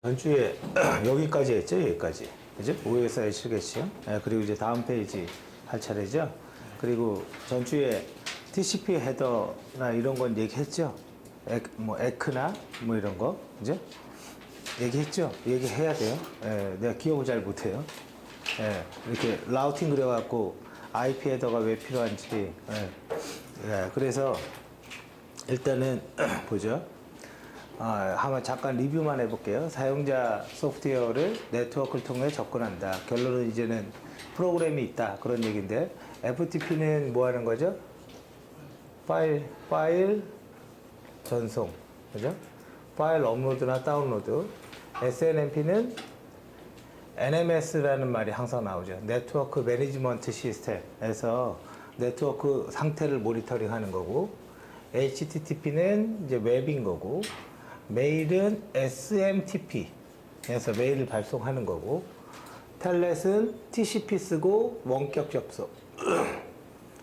전주에 여기까지 했죠, 여기까지. 그죠? OSI 실개시험. 그리고 이제 다음 페이지 할 차례죠. 그리고 전주에 TCP 헤더나 이런 건 얘기했죠. 뭐 에크나 뭐 이런 거, 그죠? 얘기했죠. 얘기해야 돼요. 내가 기억을 잘 못해요. 이렇게 라우팅 그려갖고 IP 헤더가 왜 필요한지. 그래서 일단은 보죠. 한번 잠깐 리뷰만 해볼게요. 사용자 소프트웨어를 네트워크를 통해 접근한다. 결론은 이제는 프로그램이 있다. 그런 얘기인데, FTP는 뭐 하는 거죠? 파일 전송. 그죠? 파일 업로드나 다운로드. SNMP는 NMS라는 말이 항상 나오죠. 네트워크 매니지먼트 시스템에서 네트워크 상태를 모니터링 하는 거고, HTTP는 이제 웹인 거고, 메일은 SMTP에서 메일을 발송하는 거고, 텔넷은 TCP 쓰고 원격 접속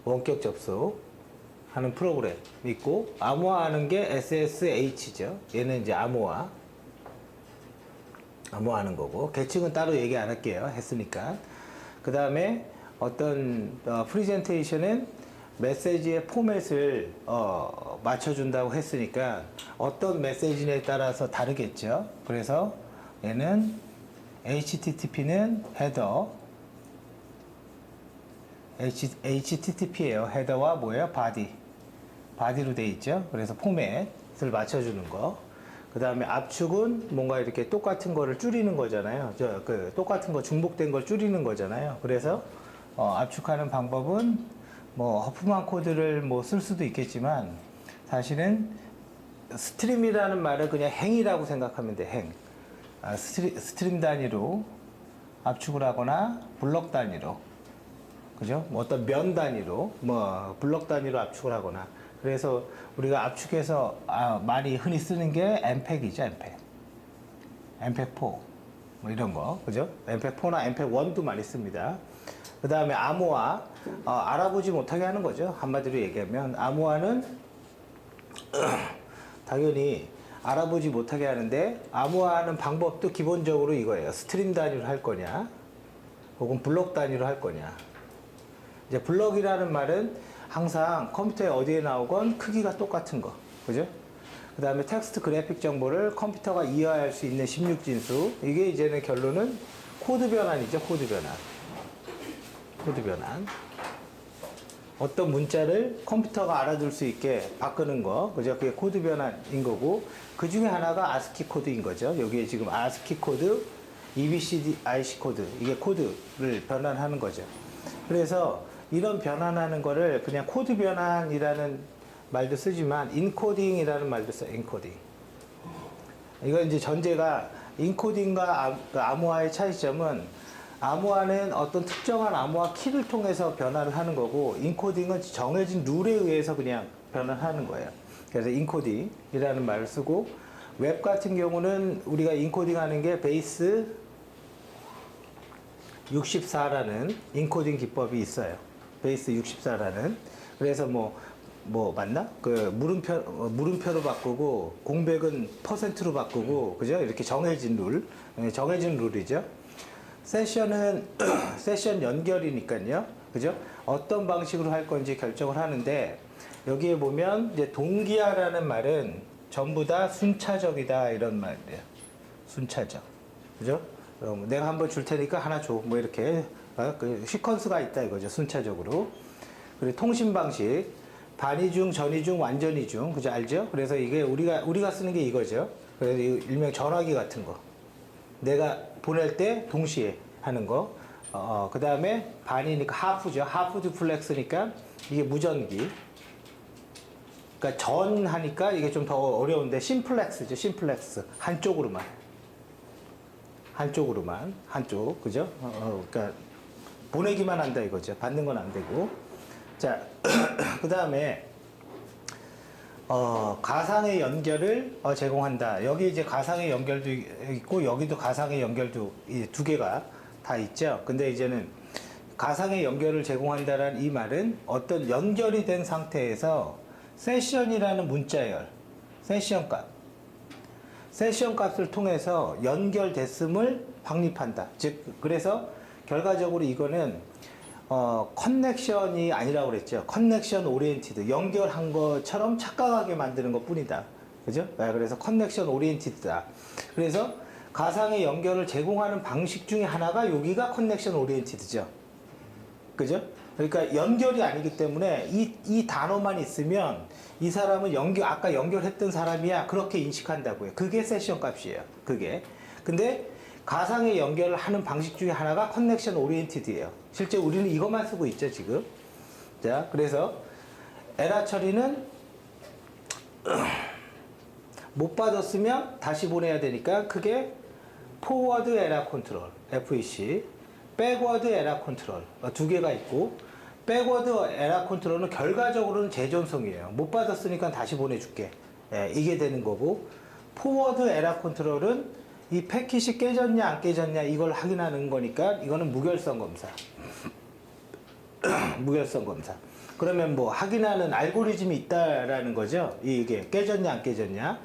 원격 접속 하는 프로그램 있고, 암호화 하는 게 SSH죠. 얘는 이제 암호화 하는 거고, 계층은 따로 얘기 안 할게요. 했으니까. 그 다음에 어떤 프리젠테이션은 메시지의 포맷을 맞춰준다고 했으니까 어떤 메시지에 따라서 다르겠죠. 그래서 얘는 HTTP는 헤더, HTTP예요. 헤더와 뭐예요? 바디로 돼 있죠. 그래서 포맷을 맞춰주는 거. 그 다음에 압축은 뭔가 이렇게 똑같은 거를 줄이는 거잖아요. 똑같은 거 중복된 걸 줄이는 거잖아요. 그래서 압축하는 방법은 뭐 허프만 코드를 뭐 쓸 수도 있겠지만, 사실은 스트림이라는 말은 그냥 행이라고 생각하면 돼. 행. 스트림 단위로 압축을 하거나 블럭 단위로, 그죠? 뭐 어떤 면 단위로, 뭐 블럭 단위로 압축을 하거나. 그래서 우리가 압축해서 많이 흔히 쓰는 게 엠팩이죠. 엠팩4 뭐 이런 거, 그죠? 엠팩4나 엠팩1도 많이 씁니다. 그 다음에 암호화, 알아보지 못하게 하는 거죠. 한마디로 얘기하면 암호화는 당연히 알아보지 못하게 하는데, 암호화하는 방법도 기본적으로 이거예요. 스트림 단위로 할 거냐, 혹은 블록 단위로 할 거냐. 이제 블럭이라는 말은 항상 컴퓨터에 어디에 나오건 크기가 똑같은 거, 그죠? 그 다음에 텍스트 그래픽 정보를 컴퓨터가 이해할 수 있는 16진수. 이게 이제는 결론은 코드 변환이죠. 코드 변환. 어떤 문자를 컴퓨터가 알아들 수 있게 바꾸는 거, 그죠? 그게 코드 변환인 거고, 그 중에 하나가 아스키 코드인 거죠. 여기에 지금 아스키 코드, EBCD, IC 코드, 이게 코드를 변환하는 거죠. 그래서 이런 변환하는 거를 그냥 코드 변환이라는 말도 쓰지만, 인코딩이라는 말도 써요. 인코딩. 이건 이제 전제가, 인코딩과 암호화의 차이점은, 암호화는 어떤 특정한 암호화 키를 통해서 변화를 하는 거고, 인코딩은 정해진 룰에 의해서 그냥 변환하는 거예요. 그래서 인코딩이라는 말을 쓰고, 웹 같은 경우는 우리가 인코딩 하는 게 베이스 64라는 인코딩 기법이 있어요. 베이스 64라는. 그래서 뭐 맞나? 물음표로 바꾸고, 공백은 퍼센트로 바꾸고, 그죠? 이렇게 정해진 룰이죠. 세션은 세션 연결이니까요. 그죠? 어떤 방식으로 할 건지 결정을 하는데, 여기에 보면 이제 동기화라는 말은 전부 다 순차적이다, 이런 말이에요. 순차적. 그죠? 내가 한번 줄 테니까 하나 줘. 뭐 이렇게 그 시퀀스가 있다 이거죠. 순차적으로. 그리고 통신 방식, 반이중, 전이중, 완전이중. 그죠? 알죠? 그래서 이게 우리가 쓰는 게 이거죠. 그래서 일명 전화기 같은 거. 내가 보낼 때 동시에 하는 거. 그 다음에 반이니까 하프죠. 하프 듀플렉스니까 이게 무전기. 그러니까 전 하니까 이게 좀 더 어려운데, 심플렉스죠. 심플렉스. 한쪽으로만. 한쪽. 그죠? 그러니까 보내기만 한다 이거죠. 받는 건 안 되고. 자, 그 다음에 가상의 연결을 제공한다. 여기 이제 가상의 연결도 있고, 여기도 가상의 연결도 이 두 개가 다 있죠. 근데 이제는 가상의 연결을 제공한다라는 이 말은 어떤 연결이 된 상태에서 세션이라는 문자열, 세션 값, 세션 값을 통해서 연결됐음을 확립한다. 즉, 그래서 결과적으로 이거는 커넥션이 아니라고 그랬죠. 커넥션 오리엔티드, 연결한 것처럼 착각하게 만드는 것 뿐이다. 그죠? 그래서 커넥션 오리엔티드다. 그래서 가상의 연결을 제공하는 방식 중에 하나가 여기가 커넥션 오리엔티드죠. 그죠? 그러니까 연결이 아니기 때문에 이 단어만 있으면 이 사람은 아까 연결했던 사람이야. 그렇게 인식한다고요. 그게 세션 값이에요. 그게. 근데 가상의 연결을 하는 방식 중에 하나가 커넥션 오리엔티드예요. 실제 우리는 이것만 쓰고 있죠, 지금. 자, 그래서 에러 처리는 못 받았으면 다시 보내야 되니까 그게 포워드 에러 컨트롤, FEC, 백워드 에러 컨트롤 두 개가 있고, 백워드 에러 컨트롤은 결과적으로는 재전송이에요. 못 받았으니까 다시 보내줄게. 예, 이게 되는 거고, 포워드 에러 컨트롤은 이 패킷이 깨졌냐 안 깨졌냐 이걸 확인하는 거니까 이거는 무결성 검사. 무결성 검사. 그러면 뭐 확인하는 알고리즘이 있다라는 거죠. 이게 깨졌냐 안 깨졌냐.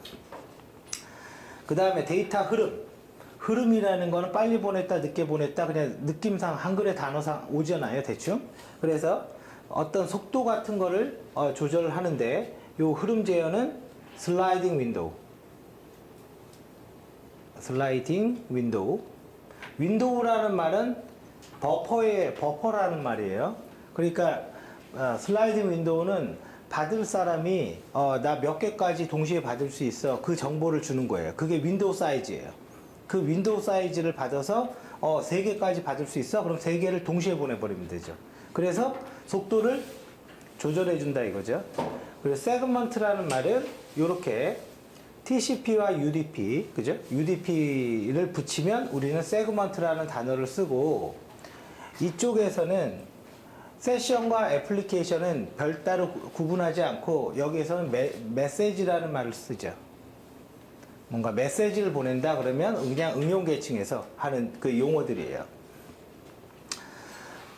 그 다음에 데이터 흐름. 흐름이라는 거는 빨리 보냈다 늦게 보냈다 그냥 느낌상 한글의 단어상 오잖아요, 대충. 그래서 어떤 속도 같은 거를 조절을 하는데 요 흐름 제어는 슬라이딩 윈도우. 슬라이딩 윈도우. 윈도우라는 말은 버퍼라는 말이에요. 그러니까 슬라이딩 윈도우는 받을 사람이 나 몇 개까지 동시에 받을 수 있어. 그 정보를 주는 거예요. 그게 윈도우 사이즈예요. 그 윈도우 사이즈를 받아서 3개까지 받을 수 있어. 그럼 3개를 동시에 보내버리면 되죠. 그래서 속도를 조절해 준다 이거죠. 그리고 세그먼트라는 말은 이렇게 TCP와 UDP, 그죠? UDP를 붙이면 우리는 세그먼트라는 단어를 쓰고, 이쪽에서는 세션과 애플리케이션은 별다르 구분하지 않고 여기에서는 메시지라는 말을 쓰죠. 뭔가 메시지를 보낸다 그러면 그냥 응용 계층에서 하는 그 용어들이에요.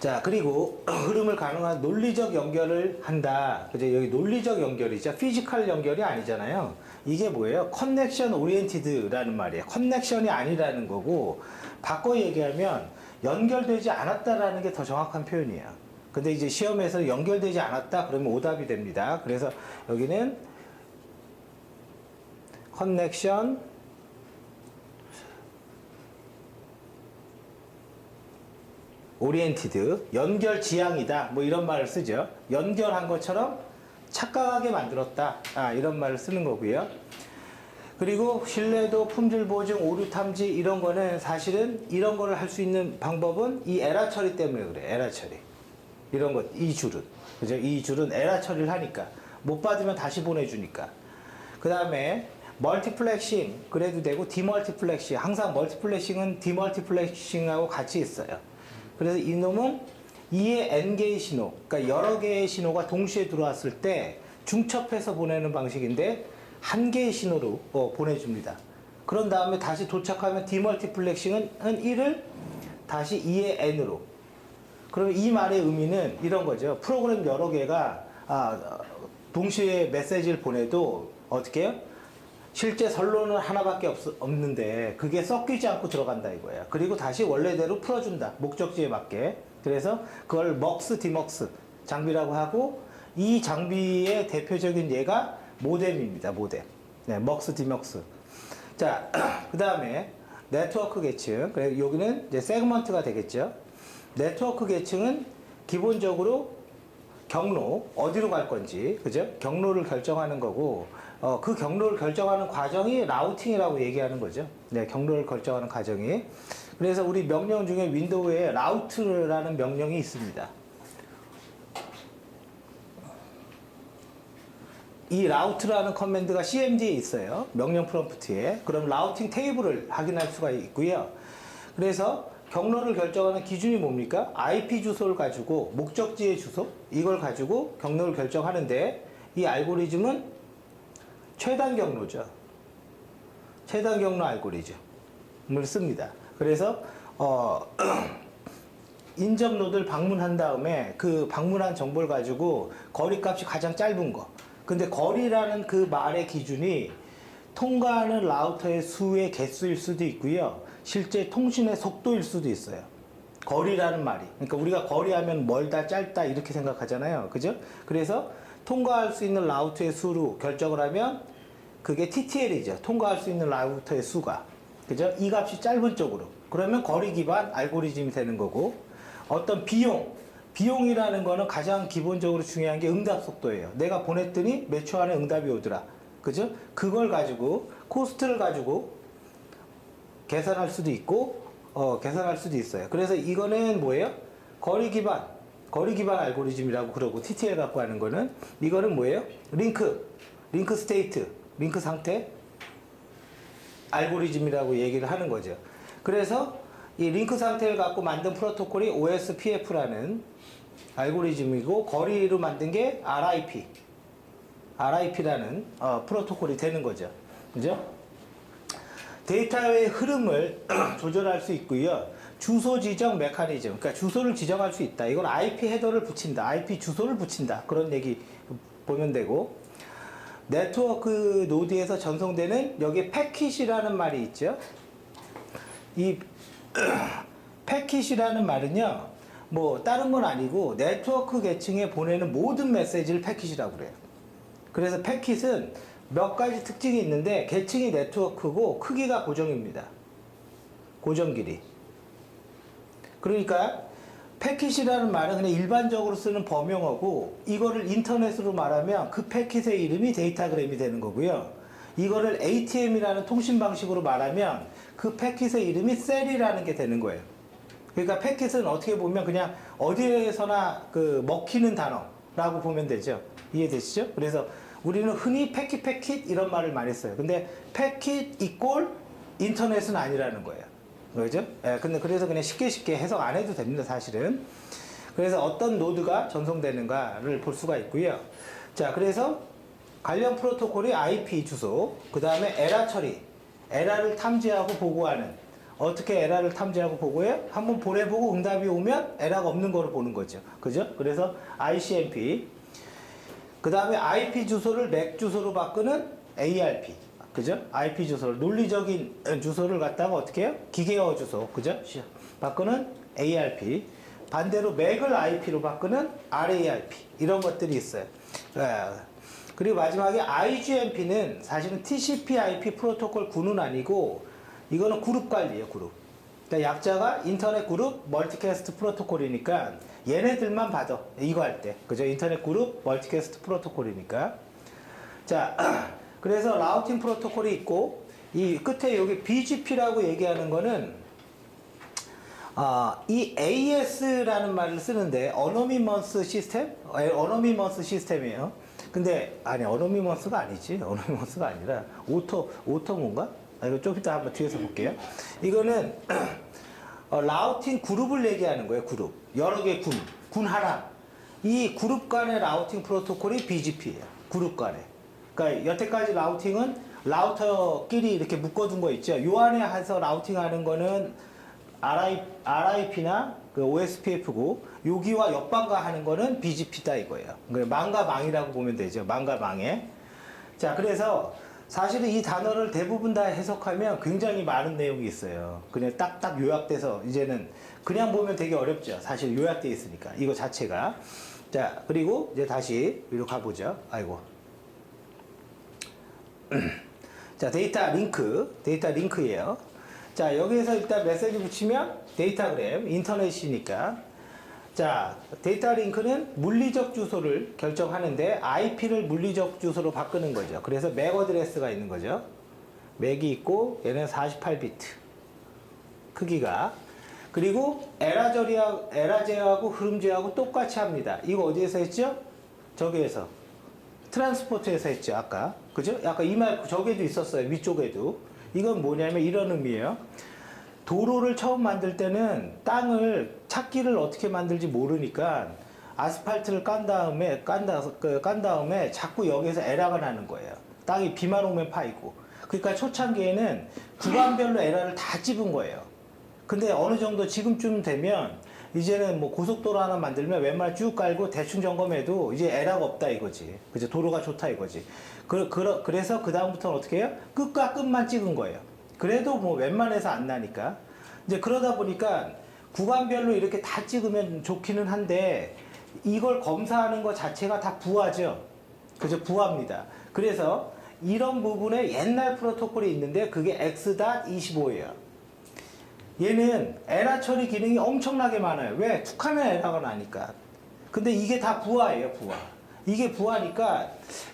자, 그리고 흐름을 가능한 논리적 연결을 한다. 그죠? 여기 논리적 연결이죠. 피지컬 연결이 아니잖아요. 이게 뭐예요? 커넥션 오리엔티드라는 말이에요. 커넥션이 아니라는 거고, 바꿔 얘기하면 연결되지 않았다라는 게 더 정확한 표현이에요. 근데 이제 시험에서 연결되지 않았다 그러면 오답이 됩니다. 그래서 여기는 커넥션 오리엔티드, 연결 지향이다 뭐 이런 말을 쓰죠. 연결한 것처럼 착각하게 만들었다, 이런 말을 쓰는 거고요. 그리고 신뢰도, 품질 보증, 오류 탐지 이런 거는 사실은 이런 거를 할 수 있는 방법은 이 에러 처리 때문에 그래. 에러 처리. 이런 것, 이 줄은. 그죠? 이 줄은 에러 처리를 하니까. 못 받으면 다시 보내주니까. 그 다음에 멀티플렉싱 그래도 되고, 디멀티플렉싱. 항상 멀티플렉싱은 디멀티플렉싱하고 같이 있어요. 그래서 이놈은 2의 n개의 신호, 그러니까 여러 개의 신호가 동시에 들어왔을 때 중첩해서 보내는 방식인데 한 개의 신호로 보내줍니다. 그런 다음에 다시 도착하면 디멀티플렉싱은 1을 다시 2의 n으로. 그러면 이 말의 의미는 이런 거죠. 프로그램 여러 개가 동시에 메시지를 보내도 어떻게 해요? 실제 선로는 하나밖에 없는데 그게 섞이지 않고 들어간다 이거예요. 그리고 다시 원래대로 풀어준다. 목적지에 맞게. 그래서 그걸 먹스, 디먹스 장비라고 하고, 이 장비의 대표적인 예가 모뎀입니다. 모뎀. 네, 먹스, 디먹스. 자, 그 다음에 네트워크 계층. 그래서 여기는 이제 세그먼트가 되겠죠. 네트워크 계층은 기본적으로 경로, 어디로 갈 건지, 그죠? 경로를 결정하는 거고, 그 경로를 결정하는 과정이 라우팅이라고 얘기하는 거죠. 네, 경로를 결정하는 과정이. 그래서 우리 명령 중에 윈도우에 라우트라는 명령이 있습니다. 이 라우트라는 커맨드가 CMD에 있어요. 명령 프롬프트에. 그럼 라우팅 테이블을 확인할 수가 있고요. 그래서 경로를 결정하는 기준이 뭡니까? IP 주소를 가지고, 목적지의 주소, 이걸 가지고 경로를 결정하는데, 이 알고리즘은 최단 경로죠. 최단 경로 알고리즘을 씁니다. 그래서 인접 노드를 방문한 다음에 그 방문한 정보를 가지고 거리값이 가장 짧은 거. 근데 거리라는 그 말의 기준이 통과하는 라우터의 수의 개수일 수도 있고요. 실제 통신의 속도일 수도 있어요. 거리라는 말이. 그러니까 우리가 거리하면 멀다, 짧다 이렇게 생각하잖아요. 그죠? 그래서 통과할 수 있는 라우터의 수로 결정을 하면 그게 TTL이죠. 통과할 수 있는 라우터의 수가. 그죠? 이 값이 짧은 쪽으로. 그러면 거리 기반 알고리즘이 되는 거고, 어떤 비용이라는 거는 가장 기본적으로 중요한 게 응답 속도예요. 내가 보냈더니 몇 초 안에 응답이 오더라. 그죠? 그걸 가지고, 코스트를 가지고 계산할 수도 있고, 계산할 수도 있어요. 그래서 이거는 뭐예요? 거리 기반 알고리즘이라고 그러고, TTL 갖고 하는 거는, 이거는 뭐예요? 링크 스테이트, 링크 상태 알고리즘이라고 얘기를 하는 거죠. 그래서 이 링크 상태를 갖고 만든 프로토콜이 OSPF라는 알고리즘이고, 거리로 만든 게 RIP라는 프로토콜이 되는 거죠. 그죠? 데이터의 흐름을 조절할 수 있고요. 주소 지정 메커니즘, 그러니까 주소를 지정할 수 있다. 이건 IP 헤더를 붙인다, IP 주소를 붙인다. 그런 얘기 보면 되고, 네트워크 노드에서 전송되는 여기 패킷이라는 말이 있죠. 이 패킷이라는 말은요, 뭐 다른 건 아니고 네트워크 계층에 보내는 모든 메시지를 패킷이라고 그래요. 그래서 패킷은 몇 가지 특징이 있는데, 계층이 네트워크고 크기가 고정입니다. 고정 길이. 그러니까 패킷이라는 말은 그냥 일반적으로 쓰는 범용어고, 이거를 인터넷으로 말하면 그 패킷의 이름이 데이터그램이 되는 거고요. 이거를 ATM이라는 통신 방식으로 말하면 그 패킷의 이름이 셀이라는 게 되는 거예요. 그러니까 패킷은 어떻게 보면 그냥 어디에서나 그 먹히는 단어라고 보면 되죠. 이해되시죠? 그래서 우리는 흔히 패킷 이런 말을 많이 써요. 근데 패킷 이꼴 인터넷은 아니라는 거예요. 그죠? 예, 근데 그래서 그냥 쉽게 해석 안 해도 됩니다, 사실은. 그래서 어떤 노드가 전송되는가를 볼 수가 있고요. 자, 그래서 관련 프로토콜이 IP 주소, 그 다음에 에러 처리, 에러를 탐지하고 보고하는. 어떻게 에러를 탐지하고 보고해요? 한번 보내보고 응답이 오면 에러가 없는 거로 보는 거죠. 그죠? 그래서 ICMP. 그 다음에 IP 주소를 맥 주소로 바꾸는 ARP. 그죠? IP 주소를, 논리적인 주소를 갖다가 어떻게 해요? 기계어 주소. 그죠? 바꾸는 ARP. 반대로 맥을 IP로 바꾸는 RARP. 이런 것들이 있어요. 그리고 마지막에 IGMP는 사실은 TCP/IP 프로토콜 구는 아니고, 이거는 그룹 관리예요, 그룹. 그러니까 약자가 인터넷 그룹 멀티캐스트 프로토콜이니까 얘네들만 받아. 이거 할 때. 그죠? 인터넷 그룹 멀티캐스트 프로토콜이니까. 자, 그래서 라우팅 프로토콜이 있고, 이 끝에 여기 BGP라고 얘기하는 거는, 이 AS라는 말을 쓰는데, 어노니머스 시스템이에요. 근데, 아니, 어노니머스가 아니지. 어노니머스가 아니라, 오토몬가? 이거 좀 이따 한번 뒤에서 볼게요. 이거는, 라우팅 그룹을 얘기하는 거예요, 그룹. 여러 개 군 하나. 이 그룹 간의 라우팅 프로토콜이 BGP예요. 그룹 간에. 그러니까 여태까지 라우팅은 라우터끼리 이렇게 묶어둔 거 있죠. 요 안에 해서 라우팅 하는 거는 RIP나 그 OSPF고, 여기와 옆방과 하는 거는 BGP다 이거예요. 망과 망이라고 보면 되죠. 망과 망에. 자, 그래서 사실은 이 단어를 대부분 다 해석하면 굉장히 많은 내용이 있어요. 그냥 딱딱 요약돼서 이제는 그냥 보면 되게 어렵죠. 사실 요약돼 있으니까 이거 자체가. 자, 그리고 이제 다시 위로 가보죠. 아이고. 자, 데이터 링크예요. 자, 여기에서 일단 메시지 붙이면 데이터그램, 인터넷이니까. 자, 데이터 링크는 물리적 주소를 결정하는데 IP를 물리적 주소로 바꾸는 거죠. 그래서 맥 어드레스가 있는 거죠. 맥이 있고, 얘는 48비트 크기가. 그리고 에러 제어하고 흐름 제어하고 똑같이 합니다. 이거 어디에서 했죠? 저기에서. 트랜스포트에서 했죠, 아까. 그죠? 아까 이 말, 저기에도 있었어요, 위쪽에도. 이건 뭐냐면 이런 의미예요. 도로를 처음 만들 때는 땅을, 찾기를 어떻게 만들지 모르니까 아스팔트를 깐 다음에 자꾸 여기서 에러가 나는 거예요. 땅이 비만 오면 파이고. 그러니까 초창기에는 구간별로 에러를 다 찝은 거예요. 근데 어느 정도 지금쯤 되면 이제는 뭐 고속도로 하나 만들면 웬만하면 쭉 깔고 대충 점검해도 이제 에러가 없다 이거지. 그죠? 도로가 좋다 이거지. 그래서 그 다음부터는 어떻게 해요? 끝과 끝만 찍은 거예요. 그래도 뭐 웬만해서 안 나니까. 이제 그러다 보니까 구간별로 이렇게 다 찍으면 좋기는 한데 이걸 검사하는 것 자체가 다 부하죠. 그죠? 부하입니다. 그래서 이런 부분에 옛날 프로토콜이 있는데 그게 X.25예요. 얘는 에러 처리 기능이 엄청나게 많아요. 왜? 툭하면 에러가 나니까. 근데 이게 다 부하예요, 부하. 이게 부하니까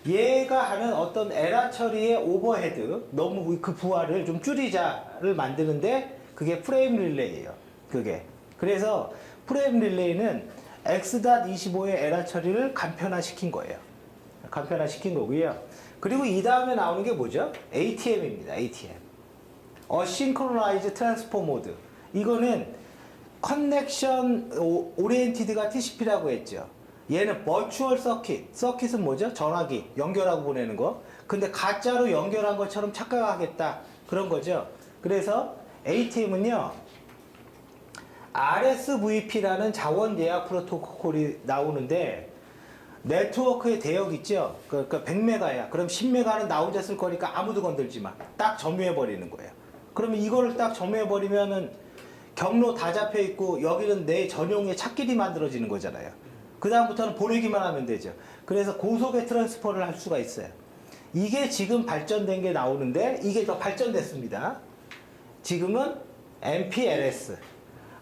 얘가 하는 어떤 에러 처리의 오버헤드, 너무 그 부하를 좀 줄이자를 만드는데 그게 프레임 릴레이예요. 그게. 그래서 프레임 릴레이는 X.25의 에러 처리를 간편화시킨 거예요. 간편화시킨 거고요. 그리고 이 다음에 나오는 게 뭐죠? ATM입니다. ATM. Asynchronized Transfer Mode. 이거는 커넥션 오리엔티드가 TCP라고 했죠. 얘는 버추얼 서킷. 서킷은 뭐죠? 전화기 연결하고 보내는 거. 근데 가짜로 연결한 것처럼 착각하겠다. 그런 거죠. 그래서 ATM은요. RSVP라는 자원 예약 프로토콜이 나오는데 네트워크의 대역 있죠? 그러니까 100메가야. 그럼 10메가는 나 혼자 쓸 거니까 아무도 건들지 마. 딱 점유해버리는 거예요. 그러면 이거를 딱 점유해버리면은 경로 다 잡혀 있고 여기는 내 전용의 찻길이 만들어지는 거잖아요. 그 다음부터는 보내기만 하면 되죠. 그래서 고속의 트랜스퍼를 할 수가 있어요. 이게 지금 발전된 게 나오는데 이게 더 발전됐습니다. 지금은 MPLS.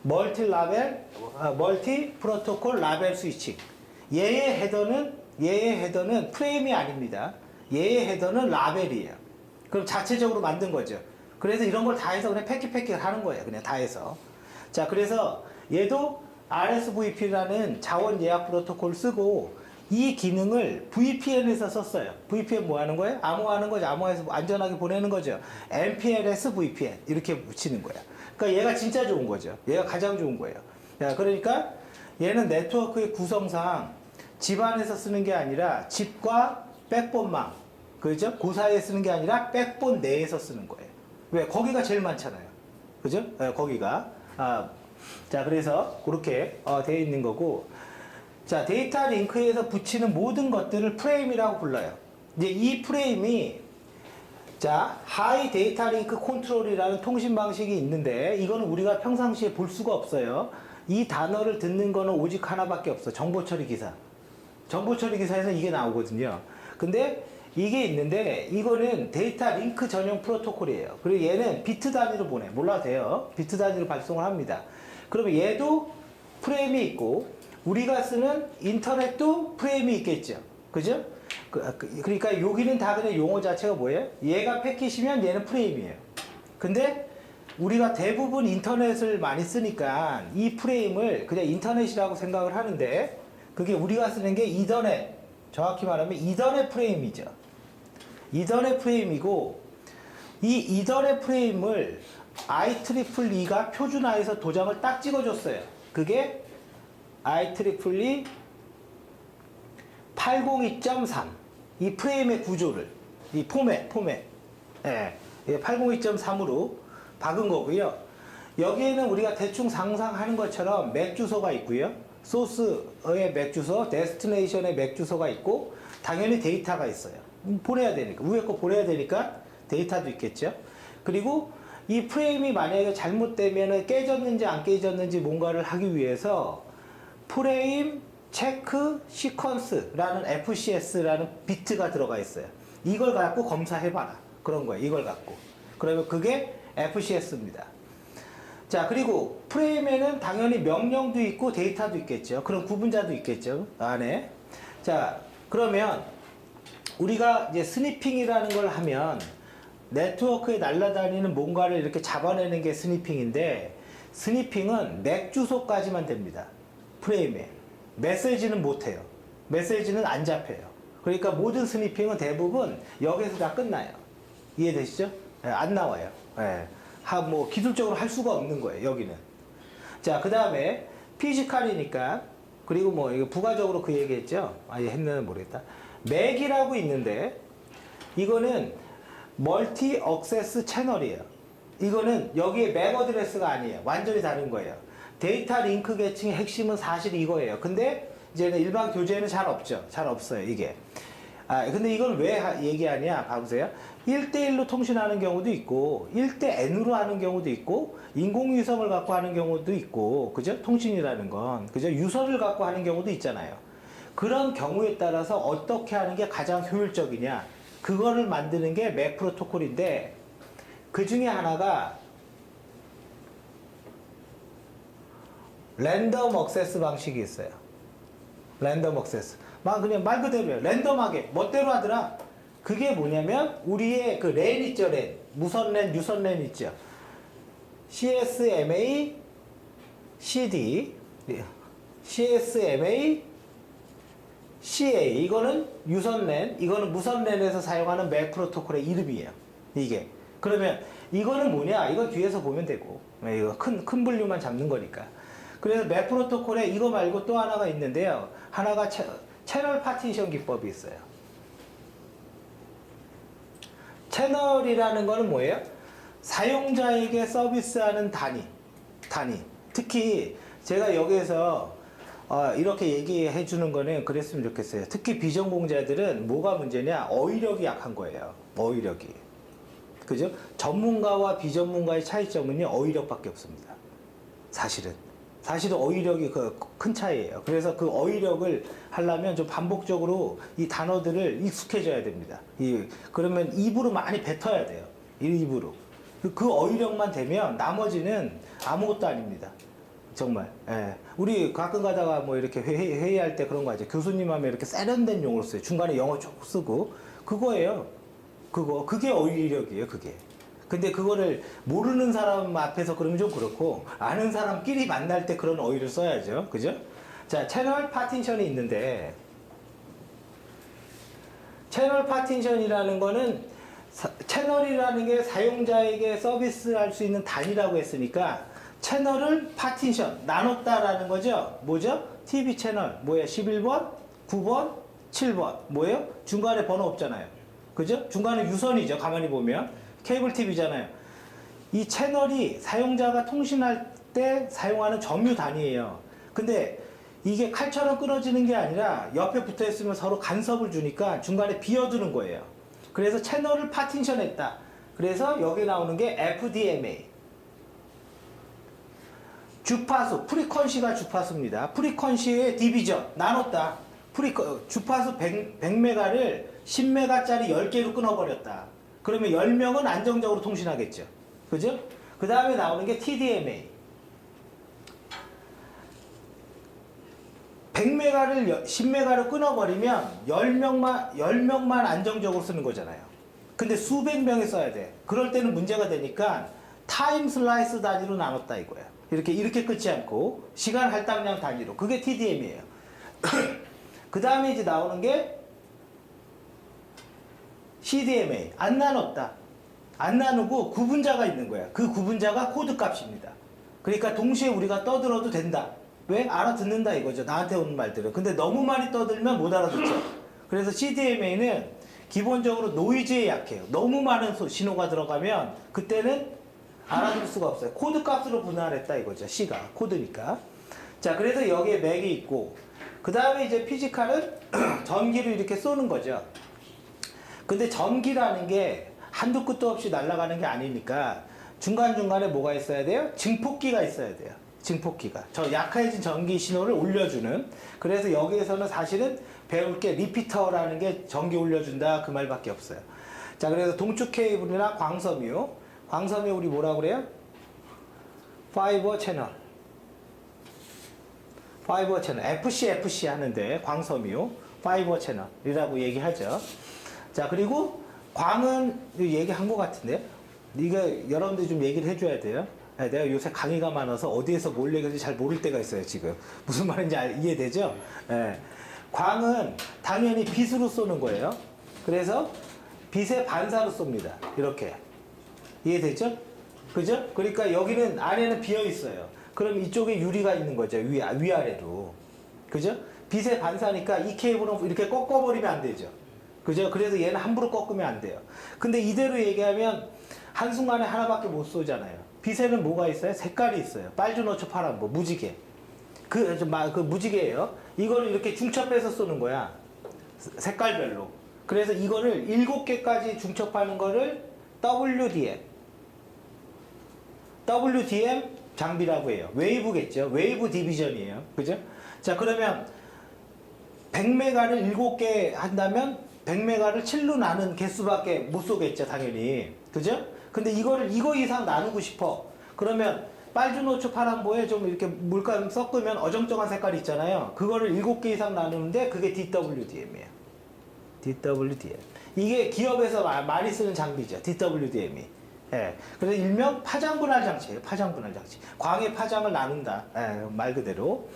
멀티 프로토콜 라벨 스위칭. 얘의 헤더는 프레임이 아닙니다. 얘의 헤더는 라벨이에요. 그럼 자체적으로 만든 거죠. 그래서 이런 걸 다 해서 그냥 패킷을 하는 거예요. 그냥 다 해서. 자, 그래서 얘도 RSVP라는 자원 예약 프로토콜 쓰고 이 기능을 VPN에서 썼어요. VPN 뭐 하는 거예요? 암호하는 거죠. 암호해서 안전하게 보내는 거죠. MPLS VPN 이렇게 붙이는 거예요. 그러니까 얘가 진짜 좋은 거죠. 얘가 가장 좋은 거예요. 자, 그러니까 얘는 네트워크의 구성상 집 안에서 쓰는 게 아니라 집과 백본망, 그죠? 그 사이에 쓰는 게 아니라 백본 내에서 쓰는 거예요. 왜? 거기가 제일 많잖아요. 그죠? 네, 거기가. 자, 그래서 그렇게 되어 있는 거고. 자, 데이터 링크에서 붙이는 모든 것들을 프레임이라고 불러요. 이제 이 프레임이 자, 하이 데이터 링크 컨트롤이라는 통신 방식이 있는데 이거는 우리가 평상시에 볼 수가 없어요. 이 단어를 듣는 거는 오직 하나밖에 없어. 정보 처리 기사. 정보 처리 기사에서 이게 나오거든요. 근데 이게 있는데 이거는 데이터 링크 전용 프로토콜이에요. 그리고 얘는 비트 단위로 보내. 몰라도 돼요. 비트 단위로 발송을 합니다. 그러면 얘도 프레임이 있고 우리가 쓰는 인터넷도 프레임이 있겠죠. 그죠? 그러니까 여기는 다 그냥 용어 자체가 뭐예요? 얘가 패킷이면 얘는 프레임이에요. 근데 우리가 대부분 인터넷을 많이 쓰니까 이 프레임을 그냥 인터넷이라고 생각을 하는데 그게 우리가 쓰는 게 이더넷, 정확히 말하면 이더넷 프레임이죠. 이더넷 프레임이고 이 이더넷 프레임을 IEEE가 표준화해서 도장을 딱 찍어줬어요. 그게 IEEE 802.3 이 프레임의 구조를 이 포맷 예, 802.3으로 박은 거고요. 여기에는 우리가 대충 상상하는 것처럼 맥 주소가 있고요. 소스의 맥 주소, 데스티네이션의 맥 주소가 있고 당연히 데이터가 있어요. 보내야 되니까 위에 거 보내야 되니까 데이터도 있겠죠. 그리고 이 프레임이 만약에 잘못되면 깨졌는지 안 깨졌는지 뭔가를 하기 위해서 프레임 체크 시퀀스라는 FCS라는 비트가 들어가 있어요. 이걸 갖고 검사해봐라. 그런 거예요. 이걸 갖고. 그러면 그게 FCS입니다. 자, 그리고 프레임에는 당연히 명령도 있고 데이터도 있겠죠. 그럼 구분자도 있겠죠. 안에. 자, 그러면 우리가 이제 스니핑이라는 걸 하면 네트워크에 날아다니는 뭔가를 이렇게 잡아내는 게 스니핑인데 스니핑은 맥 주소까지만 됩니다. 프레임에. 메시지는 못해요. 메시지는 안 잡혀요. 그러니까 모든 스니핑은 대부분 여기서 다 끝나요. 이해되시죠? 예, 안 나와요. 예. 뭐 기술적으로 할 수가 없는 거예요. 여기는. 자, 그 다음에 피지컬이니까 그리고 뭐 이거 부가적으로 그 얘기했죠. 했는지 모르겠다. 맥이라고 있는데 이거는 멀티 억세스 채널이에요. 이거는 여기에 맥 어드레스가 아니에요. 완전히 다른 거예요. 데이터 링크 계층의 핵심은 사실 이거예요. 근데 이제는 일반 교재에는 잘 없죠. 잘 없어요, 이게. 근데 이걸 왜 얘기하냐? 봐보세요. 1대1로 통신하는 경우도 있고, 1대 N으로 하는 경우도 있고, 인공위성을 갖고 하는 경우도 있고, 그죠? 통신이라는 건. 그죠? 유선을 갖고 하는 경우도 있잖아요. 그런 경우에 따라서 어떻게 하는 게 가장 효율적이냐? 그거를 만드는 게 맥 프로토콜인데, 그 중에 하나가 랜덤 억세스 방식이 있어요. 랜덤 억세스. 그냥 말 그대로예요. 랜덤하게. 멋대로 하더라. 그게 뭐냐면, 우리의 그 랜 있죠, 랜. 무선 랜, 유선 랜 있죠. CSMA, CD, CSMA, CA. 이거는 유선 랜, 이거는 무선 랜에서 사용하는 맥 프로토콜의 이름이에요. 이게. 그러면 이거는 뭐냐? 이거 뒤에서 보면 되고. 이거 큰 분류만 잡는 거니까. 그래서 맥 프로토콜에 이거 말고 또 하나가 있는데요. 하나가 채널 파티션 기법이 있어요. 채널이라는 거는 뭐예요? 사용자에게 서비스하는 단위. 특히 제가 여기에서 이렇게 얘기해 주는 거는 그랬으면 좋겠어요. 특히 비전공자들은 뭐가 문제냐? 어휘력이 약한 거예요. 어휘력이. 그죠? 전문가와 비전문가의 차이점은요, 어휘력밖에 없습니다. 사실은 어휘력이 큰 차이예요. 그래서 그 어휘력을 하려면 좀 반복적으로 이 단어들을 익숙해져야 됩니다. 그러면 입으로 많이 뱉어야 돼요. 입으로. 그 어휘력만 되면 나머지는 아무것도 아닙니다. 정말. 예. 우리 가끔 가다가 뭐 이렇게 회의할 때 그런 거 하죠. 교수님 하면 이렇게 세련된 용어를 써요. 중간에 영어 쭉 쓰고. 그거예요. 그게 어휘력이에요, 그게. 근데 그거를 모르는 사람 앞에서 그러면 좀 그렇고, 아는 사람끼리 만날 때 그런 어휘를 써야죠. 그죠? 자, 채널 파티션이 있는데, 채널 파티션이라는 거는, 채널이라는 게 사용자에게 서비스할 수 있는 단위라고 했으니까, 채널을 파티션, 나눴다라는 거죠? 뭐죠? TV 채널, 뭐야? 11번, 9번, 7번. 뭐예요? 중간에 번호 없잖아요. 그죠? 중간에 유선이죠. 가만히 보면. 케이블 TV잖아요. 이 채널이 사용자가 통신할 때 사용하는 점유 단위예요. 근데 이게 칼처럼 끊어지는 게 아니라 옆에 붙어 있으면 서로 간섭을 주니까 중간에 비워두는 거예요. 그래서 채널을 파티션했다. 그래서 여기 나오는 게 FDMA. 주파수, 프리퀀시가 주파수입니다. 프리퀀시의 디비전, 나눴다. 주파수 100메가를 10메가짜리 10개로 끊어버렸다. 그러면 10명은 안정적으로 통신하겠죠. 그죠? 그 다음에 나오는 게 TDMA. 100메가를 10메가로 끊어버리면 10명만 안정적으로 쓰는 거잖아요. 근데 수백 명이 써야 돼. 그럴 때는 문제가 되니까 타임 슬라이스 단위로 나눴다 이거야. 이렇게 끊지 않고 시간 할당량 단위로. 그게 TDM이에요. 그 다음에 이제 나오는 게 CDMA. 안 나눴다. 안 나누고 구분자가 있는 거야. 그 구분자가 코드 값입니다. 그러니까 동시에 우리가 떠들어도 된다. 왜? 알아듣는다 이거죠. 나한테 오는 말들은. 근데 너무 많이 떠들면 못 알아듣죠. 그래서 CDMA는 기본적으로 노이즈에 약해요. 너무 많은 신호가 들어가면 그때는 알아들을 수가 없어요. 코드 값으로 분할했다 이거죠. C가 코드니까. 자, 그래서 여기에 맥이 있고, 그 다음에 이제 피지컬은 전기를 이렇게 쏘는 거죠. 근데 전기라는 게 한두 끝도 없이 날아가는 게 아니니까 중간중간에 뭐가 있어야 돼요? 증폭기가 있어야 돼요. 증폭기가. 저 약해진 전기 신호를 올려주는. 그래서 여기에서는 사실은 배울 게 리피터라는 게 전기 올려준다 그 말밖에 없어요. 자, 그래서 동축 케이블이나 광섬유. 광섬유 우리 뭐라고 그래요? 파이버 채널. 파이버 채널. FC 하는데 광섬유. 파이버 채널이라고 얘기하죠. 자, 그리고 광은 얘기한 것 같은데, 이거 여러분들이 좀 얘기를 해줘야 돼요. 내가 요새 강의가 많아서 어디에서 뭘 얘기하는지 잘 모를 때가 있어요, 지금. 무슨 말인지 이해되죠? 예. 광은 당연히 빛으로 쏘는 거예요. 그래서 빛의 반사로 쏩니다. 이렇게. 이해되죠? 그죠? 그러니까 여기는, 안에는 비어 있어요. 그럼 이쪽에 유리가 있는 거죠. 위아래로. 그죠? 빛의 반사니까 이 케이블은 이렇게 꺾어버리면 안 되죠. 그죠? 그래서 얘는 함부로 꺾으면 안 돼요. 근데 이대로 얘기하면 한순간에 하나밖에 못 쏘잖아요. 빛에는 뭐가 있어요? 색깔이 있어요. 빨주노초 파란보 무지개. 그 무지개예요. 이거를 이렇게 중첩해서 쏘는 거야. 색깔별로. 그래서 이거를 7개까지 중첩하는 거를 WDM 장비라고 해요. 웨이브겠죠. 웨이브 디비전이에요. 그죠? 자, 그러면 100메가를 7개 한다면 100메가를 7로 나눈 개수밖에 못 쏘겠죠, 당연히. 그죠? 근데 이거를 이거 이상 나누고 싶어. 그러면 빨주노초 파란보에 좀 이렇게 물감 섞으면 어정쩡한 색깔이 있잖아요. 그거를 7개 이상 나누는데 그게 DWDM이에요. DWDM. 이게 기업에서 많이 쓰는 장비죠. DWDM이. 예. 그래서 일명 파장분할 장치예요. 파장분할 장치. 광의 파장을 나눈다. 예, 말 그대로.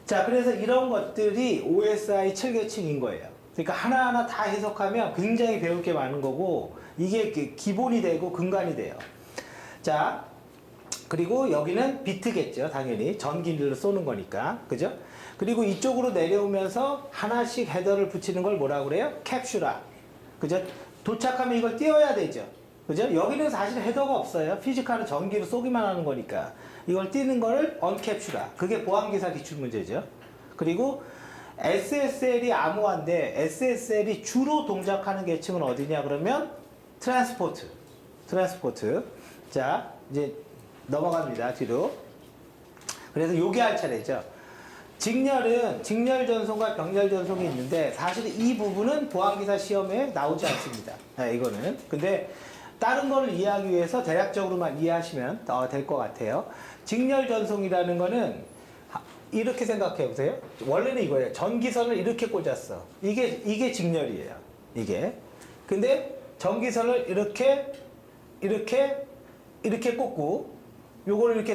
자, 그래서 이런 것들이 OSI 7계층인 거예요. 그러니까 하나하나 다 해석하면 굉장히 배울 게 많은 거고, 이게 기본이 되고 근간이 돼요. 자, 그리고 여기는 비트겠죠. 당연히. 전기를 쏘는 거니까. 그죠? 그리고 이쪽으로 내려오면서 하나씩 헤더를 붙이는 걸 뭐라고 그래요? 캡슐화. 그죠? 도착하면 이걸 띄워야 되죠. 그죠? 여기는 사실 헤더가 없어요. 피지컬은 전기로 쏘기만 하는 거니까. 이걸 띄는 거를 언캡슐화. 그게 보안기사 기출 문제죠. 그리고 SSL이 암호화인데 SSL이 주로 동작하는 계층은 어디냐 그러면 트랜스포트. 자, 이제 넘어갑니다. 뒤로. 그래서 요게 할 차례죠. 직렬은 직렬 전송과 병렬 전송이 있는데 사실 이 부분은 보안기사 시험에 나오지 않습니다. 네, 이거는. 근데 다른 거를 이해하기 위해서 대략적으로만 이해하시면 될 것 같아요. 직렬 전송이라는 거는 이렇게 생각해 보세요. 원래는 이거예요. 전기선을 이렇게 꽂았어. 이게 직렬이에요. 이게. 근데 전기선을 이렇게 꽂고 요거를 이렇게